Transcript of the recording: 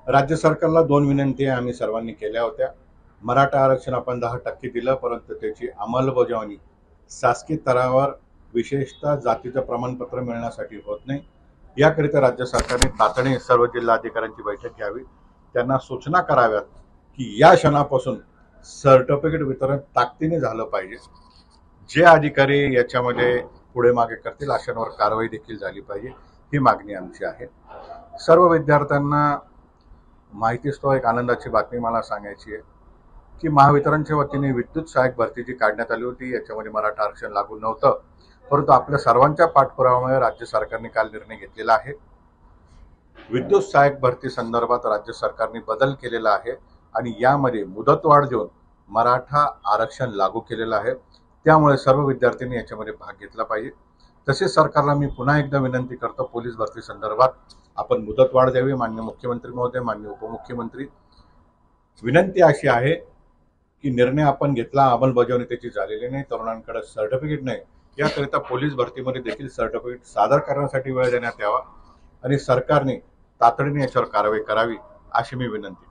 राज्य सरकारला दोन विनंती आम्ही सर्वांनी केल्या होत्या। मराठा आरक्षण आपण 10% दिलं, परंतु त्याची अंमलबजावणी शासकीय स्तरावर विशेषतः जातीचं प्रमाणपत्र मिळण्यासाठी होत नाही। याकरिता राज्य सरकारने तातडीने सर्व जिल्हाधिकाऱ्यांची बैठक घ्यावी, त्यांना सूचना कराव्यात की या क्षणापासून सर्टिफिकेट वितरण ताकदीने झालं पाहिजे। जे अधिकारी याच्यामध्ये पुढे मागे करतील अशांवर कारवाई देखील झाली पाहिजे, ही मागणी आमची आहे। सर्व विद्यार्थ्यांना माहितीच तो एक आनंदाची बातमी मला सांगायची आहे की महावितरणच्या वतीने विद्युत सहाय्यक भरती जी काढण्यात आली होती, याच्यामध्ये मराठा आरक्षण लागू नव्हतं, परंतु आपल्या सर्वांच्या पाठपुराव्यामुळे राज्य सरकारने काल निर्णय घेतलेला आहे। विद्युत सहाय्यक भरती संदर्भात राज्य सरकारने बदल केलेला आहे आणि यामध्ये मुदतवाढ देऊन मराठा आरक्षण लागू केलेलं आहे। त्यामुळे सर्व विद्यार्थ्यांनी याच्यामध्ये भाग घेतला पाहिजे। तसेच सरकारला मी पुन्हा एकदा विनंती करतो, पोलीस भरती संदर्भात आपण मुदतवाढ द्यावी। माननीय मुख्यमंत्री महोदय, माननीय उपमुख्यमंत्री, विनंती अशी आहे की निर्णय आपण घेतला, अंमलबजावणी त्याची झालेली नाही, तरुणांकडे सर्टिफिकेट नाही, याकरिता पोलीस भरतीमध्ये देखील सर्टिफिकेट सादर करण्यासाठी वेळ देण्यात यावा आणि सरकारने तातडीने याच्यावर कारवाई करावी अशी मी विनंती